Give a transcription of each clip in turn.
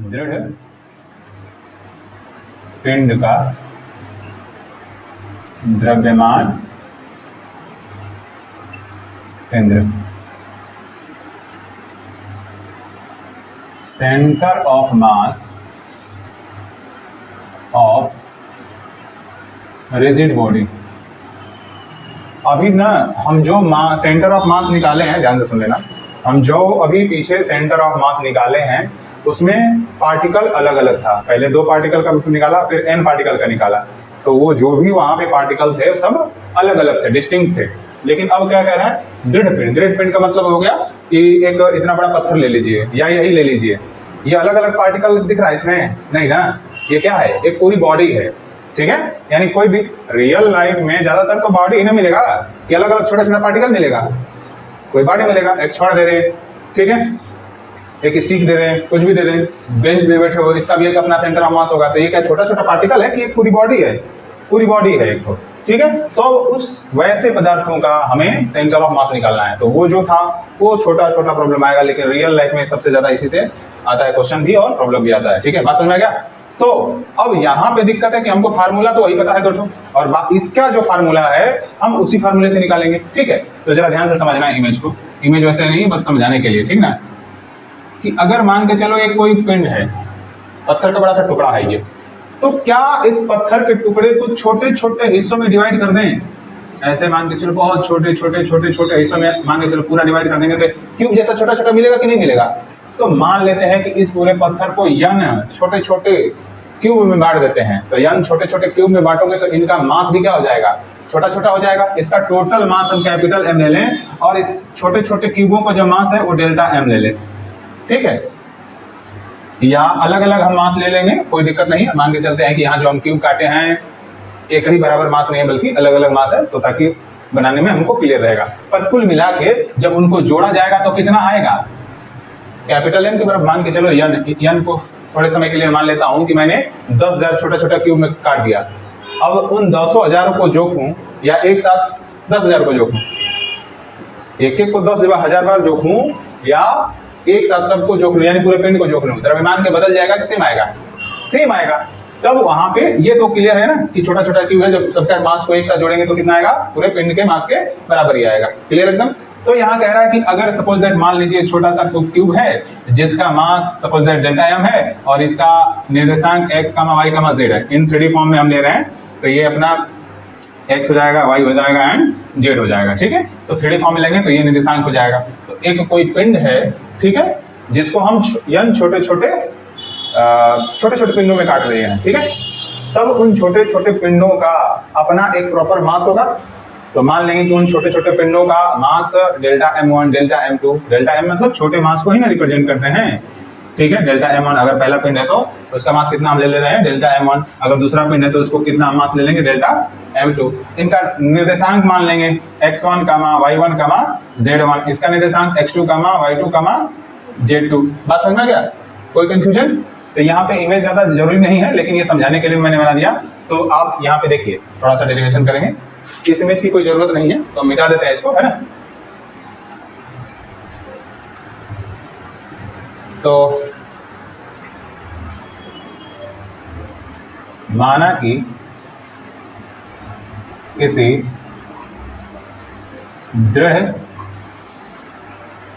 दृढ़ पिंड का द्रव्यमान केंद्र, centre of mass of rigid body. अभी ना हम जो सेंटर ऑफ मास निकाले हैं, ध्यान से सुन लेना, हम जो अभी पीछे सेंटर ऑफ मास निकाले हैं उसमें पार्टिकल अलग अलग था। पहले 2 पार्टिकल का निकाला, फिर n पार्टिकल का निकाला, तो वो जो भी वहां पे पार्टिकल थे सब अलग अलग थे, डिस्टिंक्ट थे। लेकिन अब क्या कह रहा है, दृढ़ पिंड। दृढ़ पिंड का मतलब हो गया कि एक इतना बड़ा पत्थर ले लीजिए या यही ले लीजिए, ये अलग अलग पार्टिकल दिख रहा है इसमें, नहीं ना, ये क्या है, एक पूरी बॉडी है, ठीक है। यानी कोई भी रियल लाइफ में ज्यादातर तो बॉडी ही ना मिलेगा कि अलग अलग छोटा छोटा पार्टिकल मिलेगा, कोई बॉडी मिलेगा, एक छड़ दे दे, ठीक है, एक स्टिक दे दें, कुछ भी दे दें, बेंच पे बैठे हो, इसका भी एक अपना सेंटर ऑफ मास होगा। तो ये क्या छोटा छोटा पार्टिकल है कि एक पूरी बॉडी है, पूरी बॉडी है एक तो, ठीक है। तो उस वैसे पदार्थों का हमें सेंटर ऑफ मास निकालना है, तो वो जो था वो छोटा छोटा प्रॉब्लम आएगा, लेकिन रियल लाइफ में सबसे ज्यादा इसी से आता है क्वेश्चन भी और प्रॉब्लम भी आता है, ठीक है, बात समझ में आ गया। तो अब यहाँ पे दिक्कत है कि हमको फार्मूला तो वही पता है दोस्तों, और इसका जो फार्मूला है हम उसी फार्मूले से निकालेंगे, ठीक है। तो जरा ध्यान से समझना है इमेज को, इमेज वैसे नहीं बस समझाने के लिए, ठीक ना। कि अगर मान के चलो एक कोई पिंड है, पत्थर का बड़ा सा टुकड़ा है ये, तो क्या इस पत्थर के टुकड़े को छोटे छोटे हिस्सों में डिवाइड कर दें, ऐसे मान के चलो बहुत छोटे छोटे छोटे छोटे हिस्सों में मान के चलो पूरा डिवाइड कर देंगे तो क्यूब जैसा छोटा छोटा मिलेगा कि नहीं मिलेगा। तो मान लेते हैं कि इस पूरे पत्थर को n छोटे छोटे क्यूब में बांट देते हैं, तो n छोटे छोटे क्यूब में बांटोगे तो इनका मास भी क्या हो जाएगा, छोटा छोटा हो जाएगा। इसका टोटल मास हम कैपिटल M ले लें और इस छोटे छोटे क्यूबों का जो मास है वो डेल्टा M ले लें, ठीक है। या अलग अलग हम मास ले लेंगे, कोई दिक्कत नहीं है। मान के चलते हैं कि यहाँ जो हम क्यूब काटे हैं एक ही बराबर मास नहीं है बल्कि अलग अलग मास है, तो ताकि बनाने में हमको क्लियर रहेगा। पर कुल मिला के जब उनको जोड़ा जाएगा तो कितना आएगा, कैपिटल M की बराबर मान के चलो n को थोड़े समय के लिए मान लेता हूं कि मैंने 10,000 छोटा छोटा क्यूब में काट दिया। अब उन 10,000 को जोखूं या एक साथ 10,000 को जोखूं, एक एक को 10,000 बार जोखूं या एक साथ सबको जोख लूं, यानी पूरे पिंड को जोख लूं, द्रव्यमान के बदल जाएगा कि सेम आएगा, सेम आएगा। तब वहां पे ये तो क्लियर है ना कि छोटा छोटा क्यूब है, जब सबका मास को एक साथ जोड़ेंगे तो कितना आएगा, पूरे पिंड के मास के बराबर ही आएगा, क्लियर एकदम। तो यहाँ कह रहा है कि अगर सपोज दैट मान लीजिए छोटा सा क्यूब है जिसका मास सपोज दैट डेल्टा M है और इसका निर्देशांक x, y, z है, इन 3D फॉर्म में हम ले रहे हैं, तो ये अपना x हो जाएगा, y हो जाएगा एंड z हो जाएगा, ठीक है। तो 3D फॉर्म में लेंगे तो ये निर्देशांक हो जाएगा। तो एक कोई पिंड है, ठीक है, जिसको हम n छोटे छोटे पिंडों में काट रहे हैं, ठीक है। तब उन छोटे छोटे पिंडों का अपना एक प्रॉपर मास होगा। तो मान लेंगे कि उन छोटे छोटे पिंडों का mass delta M1, delta M2, delta M मतलब छोटे मास को ही ना रिप्रेजेंट करते हैं, ठीक है। डेल्टा M1 अगर पहला पिंड है तो उसका मास कितना हम ले रहे हैं, डेल्टा M1। अगर दूसरा पिंड है तो उसको कितना मास ले लेंगे, डेल्टा M2। इनका निर्देशांक मान लेंगे x1, y1, z1, इसका निर्देशांक x2, y2, z2। बात समझ में गया, कोई कंफ्यूजन। तो यहाँ पे इमेज ज्यादा जरूरी नहीं है, लेकिन ये समझाने के लिए मैंने बना दिया। तो आप यहाँ पे देखिए, थोड़ा सा डेरिवेशन करेंगे, इस इमेज की कोई जरूरत नहीं है तो मिटा देते हैं इसको, है ना। तो माना कि किसी दृढ़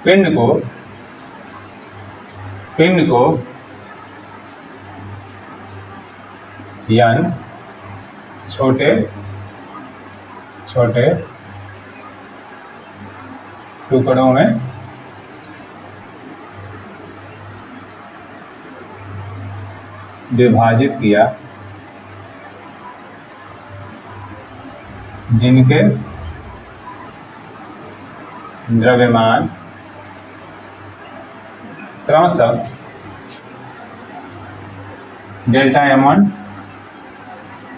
पिंड को n छोटे छोटे टुकड़ों में विभाजित किया, जिनके द्रव्यमान क्रमशः delta M1,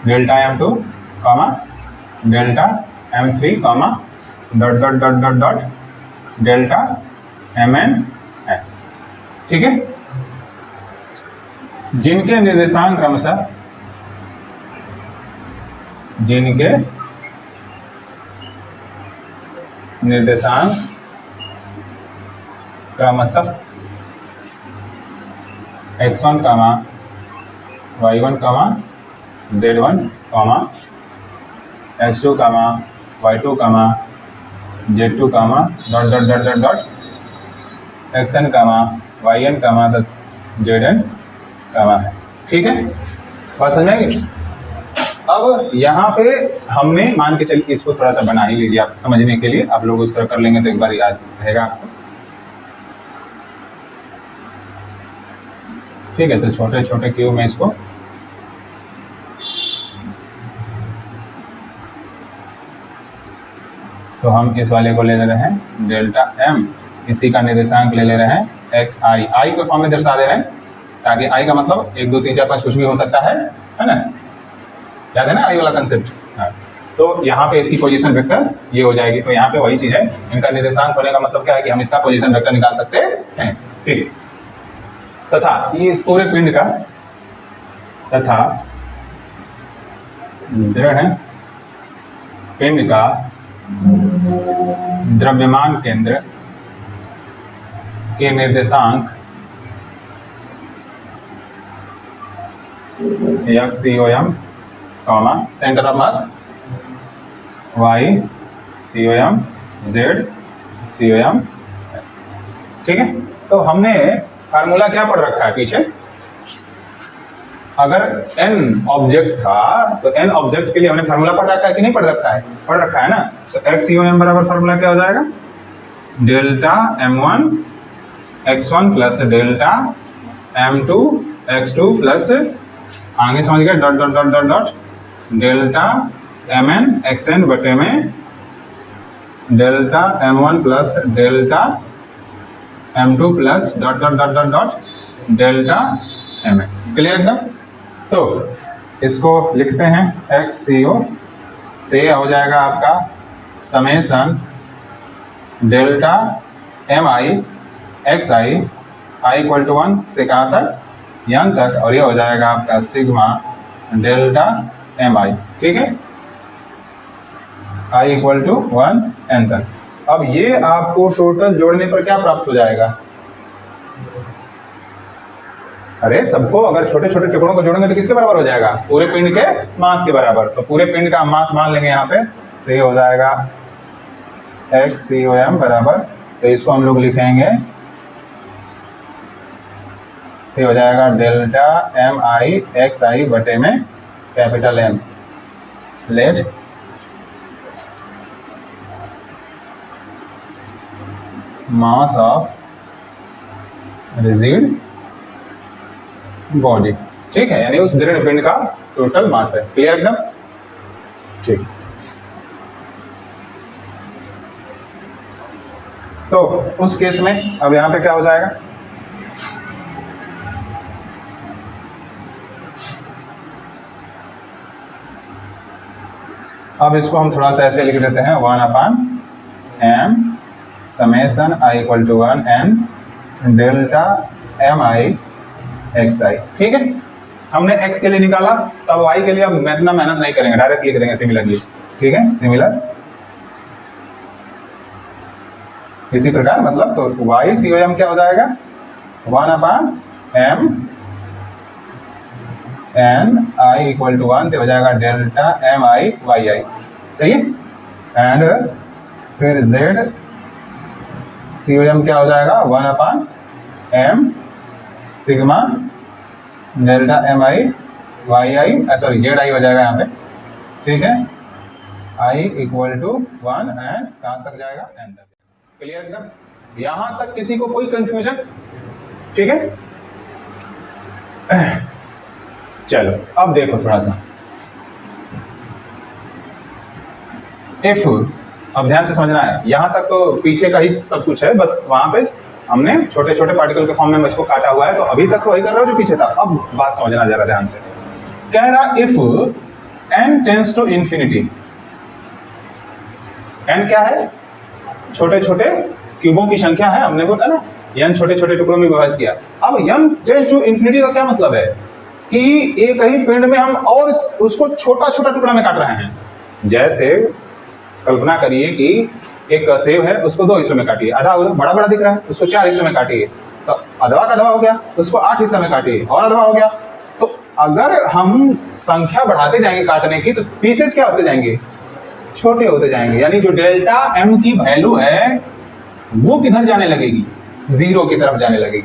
delta M2, delta M3, dot dot dot dot dot delta Mn है, ठीक है। जिनके निर्देशांक क्रमशः x1 comma y1 comma z1 comma x2 comma y2 comma z2 comma dot dot dot dot dot xn comma yn comma zn comma है। ठीक है, बात समझ में आएगी? अब यहाँ पे हमने मान के चलिए इसको थोड़ा सा बना ही लीजिए आप समझने के लिए, आप लोग उस तरह कर लेंगे तो एक बार याद रहेगा आपको। ठीक है, तो छोटे छोटे क्यूब में इसको तो हम इस वाले को ले ले रहे हैं डेल्टा m, इसी का निर्देशांक ले ले रहे हैं एक्स आई, आई के फॉर्म में दर्शा दे रहे हैं ताकि आई का मतलब 1 2 3 4 5 कुछ भी हो सकता है ना, याद है ना आई वाला कंसेप्ट। हाँ, तो यहाँ पे इसकी पोजीशन वेक्टर ये हो जाएगी, तो यहाँ पे वही चीज है, इनका निर्देशांक होने का मतलब क्या है कि हम इसका पोजीशन वेक्टर निकाल सकते हैं। ठीक, तथा ये इस पूरे पिंड का तथा दृढ़ पिंड का द्रव्यमान केंद्र के निर्देशांक COM comma centre of mass y COM z COM। ठीक है, तो हमने फार्मूला क्या पढ़ रखा है पीछे, अगर n ऑब्जेक्ट था तो n ऑब्जेक्ट के लिए हमने फार्मूला पढ़ रखा है कि नहीं पढ़ रखा है? पढ़ रखा है ना। तो x COM बराबर फार्मूला क्या हो जाएगा, delta m1 x1 plus delta m2 x2 plus आगे समझ गए dot dot dot dot dot delta mn xn बटे में delta m1 plus delta m2 plus dot dot dot dot dot delta mn। Clear एकदम? तो इसको लिखते हैं XCO, तो ये हो जाएगा आपका summation delta mi xi i equal to 1 से कहाँ तक, यहाँ तक, और ये हो जाएगा आपका सिग्मा डेल्टा mi। ठीक है, i इक्वल टू 1 n तक। अब ये आपको टोटल जोड़ने पर क्या प्राप्त हो जाएगा, अरे सबको अगर छोटे छोटे टुकड़ों को जोड़ेंगे तो किसके बराबर हो जाएगा, पूरे पिंड के मास के बराबर। तो पूरे पिंड का मास मान लेंगे यहाँ पे, तो ये हो जाएगा XCOM बराबर, तो इसको हम लोग लिखेंगे, ये हो जाएगा डेल्टा mi xi बटे में capital M, let mass of rigid body. ठीक है, यानी उस दृढ़ पिंड का टोटल मास है। क्लियर एकदम? ठीक, तो उस केस में अब यहां पे क्या हो जाएगा, अब इसको हम थोड़ा सा ऐसे लिख देते हैं 1/m summation i equal to 1 n delta mi xi। ठीक है, हमने x के लिए निकाला, तब y के लिए अब इतना मेहनत नहीं करेंगे, डायरेक्ट लिख देंगे सिमिलरली। ठीक है, सिमिलर इसी प्रकार मतलब, तो y COM क्या हो जाएगा 1/m n i equal to 1, तो हो जाएगा डेल्टा mi yi। सही है, एंड फिर z COM क्या हो जाएगा 1/m sigma delta mi yi, sorry zi हो जाएगा यहाँ पे। ठीक है, i इक्वल टू 1 एंड कहाँ तक जाएगा, n तक। क्लियर एकदम? यहां तक किसी को कोई कंफ्यूजन? ठीक है, चलो अब देखो थोड़ा सा इफ, अब ध्यान से समझना है, यहां तक तो पीछे का ही सब कुछ है, बस वहां पे हमने छोटे छोटे पार्टिकल के फॉर्म में इसको काटा हुआ है, तो अभी तक तो वही कर रहे हो जो पीछे था। अब बात समझना जरा ध्यान से, कह रहा if n tends to infinity, n क्या है, छोटे छोटे क्यूबों की संख्या है, हमने बोला ना n छोटे छोटे टुकड़ों में विभाजित किया। अब n टेंड्स टू इंफिनिटी का क्या मतलब है कि एक ही पिंड में हम और उसको छोटा छोटा टुकड़ा में काट रहे हैं। जैसे कल्पना करिए कि एक सेब है, उसको 2 हिस्सों में काटिए, आधा बड़ा बड़ा दिख रहा है, उसको 4 हिस्सों में काटिए, तो अधवा का अधवा हो गया, उसको 8 हिस्सा में काटिए और अधवा हो गया। तो अगर हम संख्या बढ़ाते जाएंगे काटने की तो पीसेज क्या होते जाएंगे, छोटे होते जाएंगे, यानी जो डेल्टा एम की वैल्यू है वो किधर जाने लगेगी, 0 की तरफ जाने लगेगी।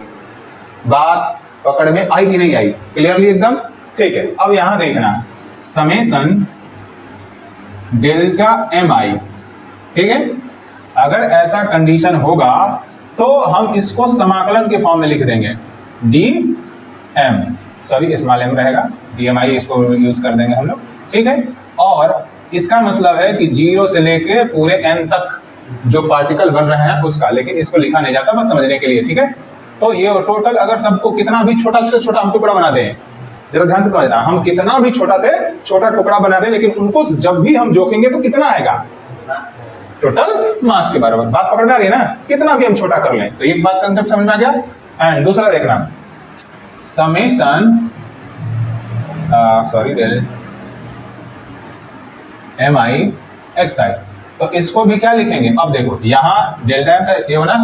बात पकड़ में आई कि नहीं आई, क्लियरली एकदम, ठीक है। अब यहां देखना समेशन डेल्टा एम आई, ठीक है। अगर ऐसा कंडीशन होगा तो हम इसको समाकलन के फॉर्म में लिख देंगे, D M, sorry small M रहेगा, डी एम आई इसको यूज कर देंगे हम लोग, ठीक है। और इसका मतलब है कि 0 से लेके पूरे n तक जो पार्टिकल बन रहे हैं उसका, लेकिन इसको लिखा नहीं जाता, बस समझने के लिए, ठीक है। तो ये टोटल अगर सबको कितना भी छोटा से छोटा हम टुकड़ा बना दें, जरा ध्यान से समझना, हम कितना भी छोटा से छोटा टुकड़ा बना दें, लेकिन उनको जब भी हम जोकेंगे तो कितना आएगा, टोटल मास के बराबर। बात पकड़ में आ रही है ना, कितना भी हम छोटा कर लें। तो एक बात कंसेप्ट समझ में आ गया। एंड दूसरा देखना समेशन एम आई एक्स आई, तो इसको भी क्या लिखेंगे, अब देखो यहाँ डेल्टा एम ये होना,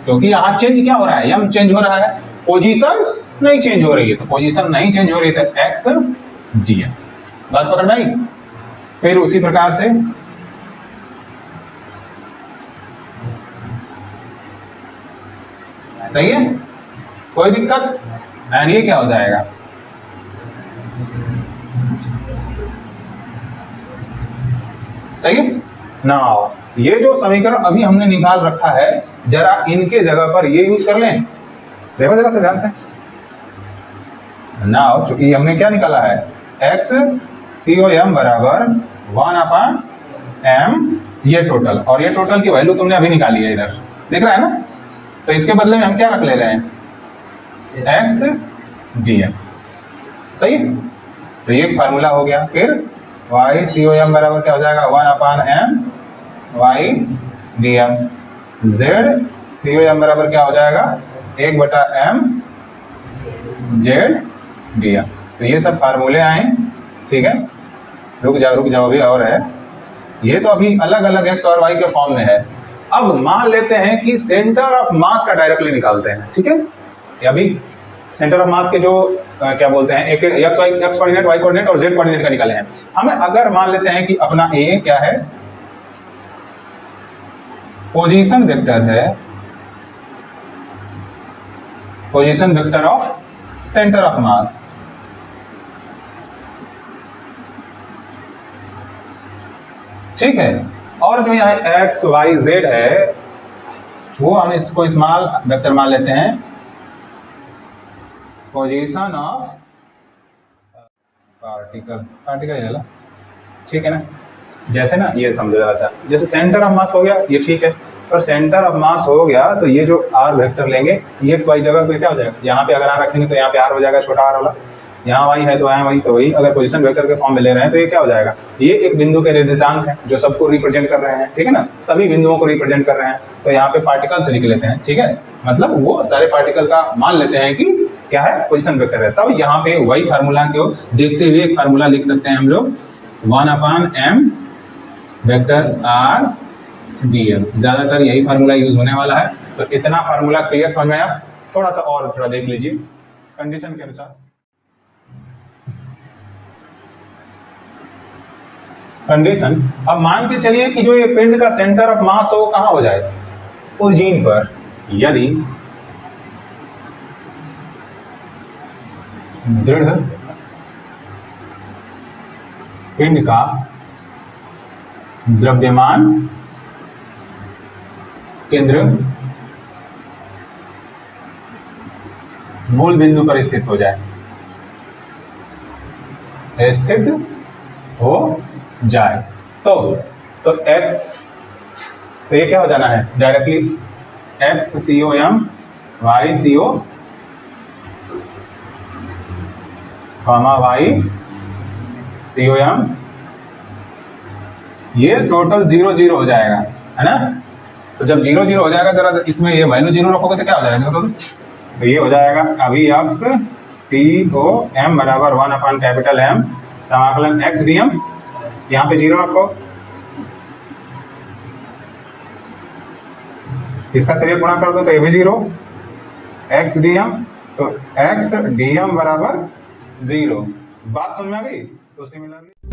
क्योंकि यहाँ चेंज क्या हो रहा है, एम चेंज हो रहा है, पोजीशन नहीं चेंज हो रही है, तो पोजीशन नहीं चेंज हो रही है तो एक्स जी है। बात पकड़ में आई। फिर उसी प्रकार से सही है, कोई दिक्कत, एंड ये क्या हो जाएगा, सही है। नाउ ये जो समीकरण अभी हमने निकाल रखा है, जरा इनके जगह पर ये यूज कर लें, देखो जरा से ध्यान से। नाउ चूंकि हमने क्या निकाला है, एक्स सी ओ एम बराबर 1/m, ये टोटल, और ये टोटल की वैल्यू तुमने अभी निकाली है, इधर देख रहा है ना। तो इसके बदले में हम क्या रख ले रहे हैं, एक्स डी एम, सही है। तो ये फार्मूला हो गया। फिर वाई सी ओ एम बराबर क्या हो जाएगा, 1/m Y D M, Z C O M बराबर क्या हो जाएगा, 1/m जेड डी एम। तो ये सब फार्मूले आए, ठीक है। रुक जाओ अभी और है, ये तो अभी अलग अलग एक्स और वाई के फॉर्म में है। अब मान लेते हैं कि सेंटर ऑफ मास का डायरेक्टली निकालते हैं, ठीक है। अभी सेंटर ऑफ मास के जो क्या बोलते हैं, एक एक्स कोऑर्डिनेट, वाई कोऑर्डिनेट और जेड कोऑर्डिनेट का निकाले हैं। हमें अगर मान लेते हैं कि अपना ए क्या है, पोजीशन वेक्टर है, position vector of centre of mass, ठीक है। और जो यहाँ एक्स वाई जेड है वो हम इसको स्मॉल वेक्टर मान लेते हैं, पोजीशन ऑफ पार्टिकल, ठीक है ना। जैसे ना ये समझो जरा सा, जैसे सेंटर ऑफ मास हो गया ये, ठीक है। पर सेंटर ऑफ मास हो गया तो ये जो आर वेक्टर लेंगे, एक्स वाई जगह पे क्या हो जाएगा, यहाँ पे अगर आर रखेंगे तो यहाँ पे आर हो जाएगा, छोटा आर वाला, यहाँ वाई है तो यहाँ वाई, तो वही अगर पोजीशन वेक्टर के फॉर्म में ले रहे हैं तो ये क्या हो जाएगा, ये एक बिंदु के निर्देशांक है जो सबको रिप्रेजेंट कर रहे हैं, ठीक है ना, सभी बिंदुओं को रिप्रेजेंट कर रहे हैं। तो यहाँ पे पार्टिकल से लिख लेते हैं, ठीक है, मतलब वो सारे पार्टिकल का मान लेते हैं कि क्या है, पोजीशन वेक्टर है। तब यहाँ पे वही फार्मूला को देखते हुए एक फार्मूला लिख सकते हैं हम लोग, 1/m vector R D M, ज्यादातर यही फार्मूला यूज होने वाला है। तो इतना फार्मूला क्लियर समझ में आया, थोड़ा सा और थोड़ा देख लीजिए कंडीशन के अनुसार। कंडीशन, अब मान के चलिए कि जो ये पिंड का सेंटर ऑफ मास हो कहां हो जाए, ओरिजिन पर। यदि दृढ़ पिंड का द्रव्यमान केंद्र मूल बिंदु पर स्थित हो जाए, तो x, तो ये क्या हो जाना है directly, x COM y CO y COM, ये टोटल 0 0 हो जाएगा, है ना। तो जब 0 0 हो जाएगा, जरा इसमें ये वैल्यू 0 रखोगे तो क्या हो जाएगा, तो ये हो जाएगा अभी x COM बराबर 1/M समाकलन x dm, यहाँ पे 0 रखो, इसका 3 गुणा कर दो तो ये भी 0, एक्स डी एम, तो एक्स डी एम बराबर 0। बात समझ में आ गई? तो सिमिलरली